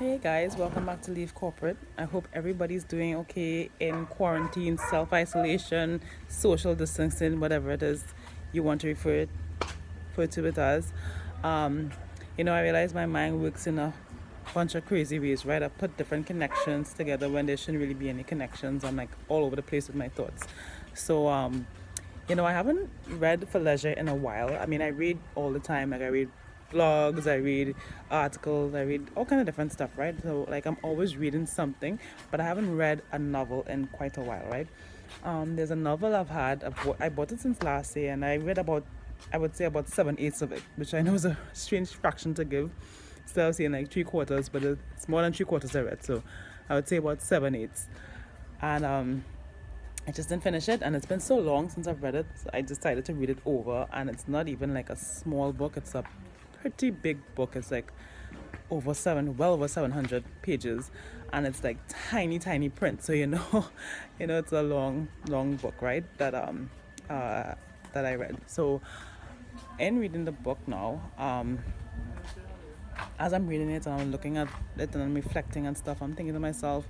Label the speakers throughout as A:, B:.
A: Hey guys, welcome back to Leave Corporate. I hope everybody's doing okay in quarantine, self isolation, social distancing, whatever it is you want to refer to it as. Um, I realize my mind works in a bunch of crazy ways, right? I put different connections together when there shouldn't really be any connections. I'm like all over the place with my thoughts. So, I haven't read for leisure in a while. I mean, I read all the time. Like, I read blogs, I read articles, I read all kind of different stuff, right? So, like, I'm always reading something, but I haven't read a novel in quite a while, right? There's a novel I bought it since last year, and I read about, I would say about 7/8 of it, which I know is a strange fraction to give. Still, I was saying like 3/4, but it's more than 3/4 I read, so I would say about 7/8. And I just didn't finish it, and it's been so long since I've read it. So I decided to read it over, and it's not even like a small book. It's a pretty big book. It's like well over 700 pages, and it's like tiny, tiny print. So it's a long, long book, right? That I read. So in reading the book now, as I'm reading it and I'm looking at it and I'm reflecting and stuff, I'm thinking to myself,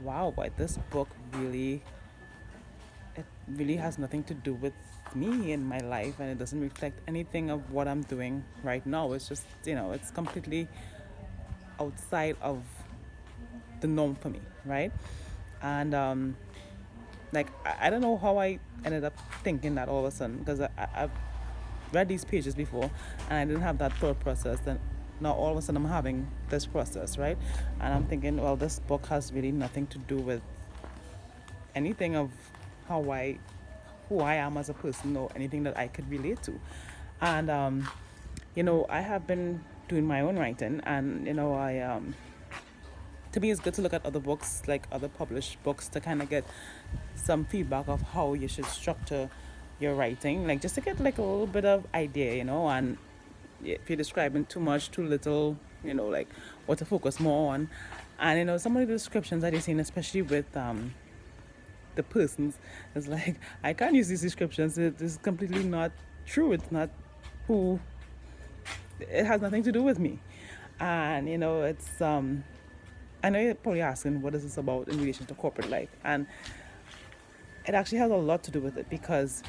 A: wow, boy, this book really has nothing to do with me in my life, and it doesn't reflect anything of what I'm doing right now. It's just, it's completely outside of the norm for me, right? And like, I don't know how I ended up thinking that all of a sudden, because I've read these pages before and I didn't have that thought process. Then now all of a sudden I'm having this process, right? And I'm thinking, well, this book has really nothing to do with anything of how I who I am as a person or anything that I could relate to. And I have been doing my own writing, and I to me it's good to look at other books, like other published books, to kind of get some feedback of how you should structure your writing, like just to get like a little bit of idea, and if you're describing too much, too little, like what to focus more on. And some of the descriptions that you're seeing, especially with the persons, is like, I can't use these descriptions. It is completely not true. It's not who. It has nothing to do with me. And it's I know you're probably asking, what is this about in relation to corporate life? And it actually has a lot to do with it, because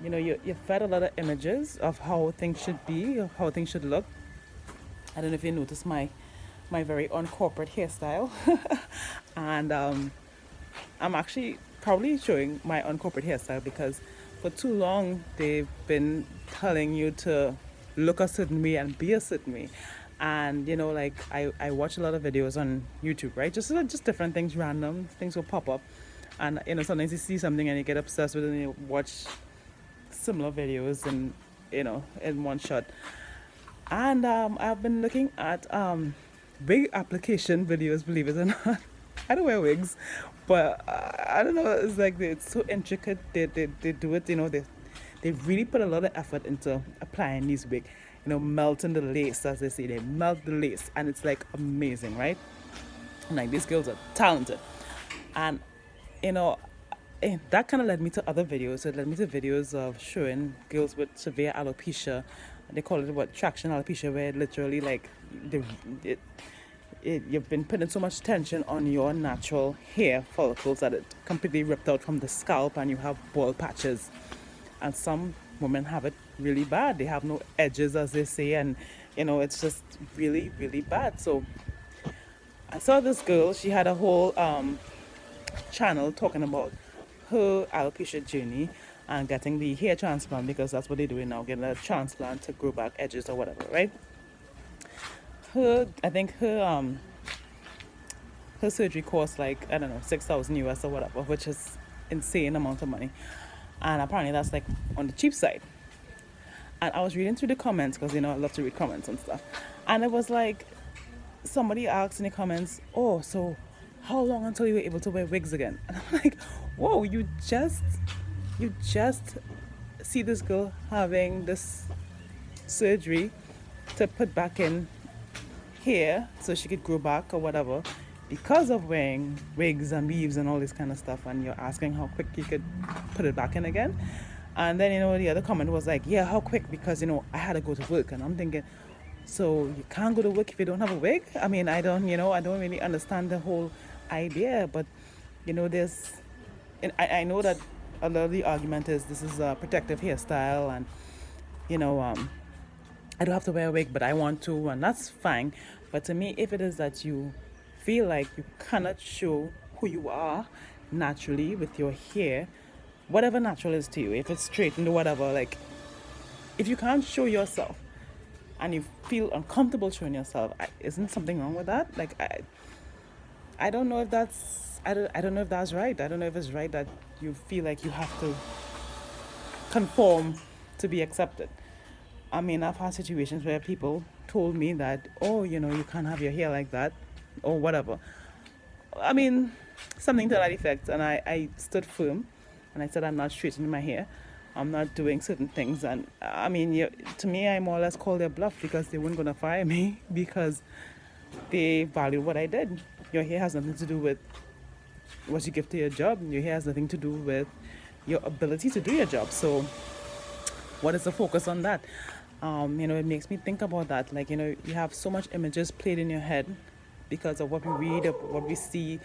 A: you're fed a lot of images of how things should be, of how things should look. I don't know if you noticed my very uncorporate hairstyle. And I'm actually probably showing my uncorporate hairstyle because for too long they've been telling you to look a certain way and be a certain way. And like, I watch a lot of videos on YouTube, right? Just different things, random things will pop up. And sometimes you see something and you get obsessed with it, and you watch similar videos and in one shot. And I've been looking at wig application videos, believe it or not. I don't wear wigs, but I don't know. It's like it's so intricate. They do it. They really put a lot of effort into applying these wigs. Melting the lace, as they say. They melt the lace, and it's like amazing, right? Like, these girls are talented, and you know that kind of led me to other videos. It led me to videos of showing girls with severe alopecia. They call it what, traction alopecia, where literally like it, you've been putting so much tension on your natural hair follicles that it completely ripped out from the scalp, and you have bald patches. And some women have it really bad. They have no edges, as they say, and it's just really, really bad. So I saw this girl. She had a whole channel talking about her alopecia journey and getting the hair transplant, because that's what they're doing now, getting a transplant to grow back edges or whatever, right? I think her surgery cost like, I don't know, 6,000 US or whatever, which is insane amount of money. And apparently that's like on the cheap side. And I was reading through the comments, because I love to read comments and stuff. And it was like, somebody asked in the comments, oh, so how long until you were able to wear wigs again? And I'm like, whoa, you just see this girl having this surgery to put back in hair so she could grow back or whatever, because of wearing wigs and weaves and all this kind of stuff, and you're asking how quick you could put it back in again. And then the other comment was like, yeah, how quick, because I had to go to work. And I'm thinking, So you can't go to work if you don't have a wig. I mean, I don't really understand the whole idea, but there's, and I know that a lot of the argument is this is a protective hairstyle, and you know, I don't have to wear a wig, but I want to, and that's fine. But to me, if it is that you feel like you cannot show who you are naturally with your hair, whatever natural is to you, if it's straightened or whatever, like if you can't show yourself and you feel uncomfortable showing yourself, isn't something wrong with that? Like I don't know if that's I don't know if that's right. I don't know if it's right that you feel like you have to conform to be accepted. I mean, I've had situations where people told me that, oh, you can't have your hair like that, or whatever. I mean, something to that effect. And I stood firm and I said, I'm not straightening my hair. I'm not doing certain things. And I mean, to me, I more or less called their bluff because they weren't going to fire me because they value what I did. Your hair has nothing to do with what you give to your job. Your hair has nothing to do with your ability to do your job. So what is the focus on that? It makes me think about that. Like, you have so much images played in your head because of what we read, of what we see,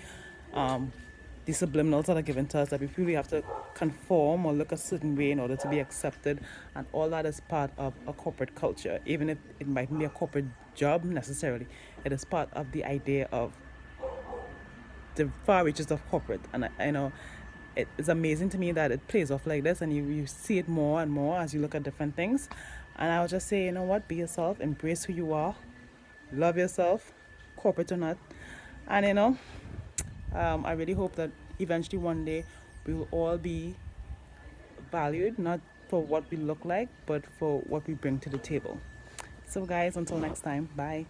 A: the subliminals that are given to us, that we feel we have to conform or look a certain way in order to be accepted. And all that is part of a corporate culture, even if it mightn't be a corporate job necessarily. It is part of the idea of the far reaches of corporate. And I know it's amazing to me that it plays off like this, and you see it more and more as you look at different things. And I would just say, you know what, be yourself, embrace who you are, love yourself, corporate or not. And I really hope that eventually one day we will all be valued, not for what we look like, but for what we bring to the table. So guys, until next time, bye.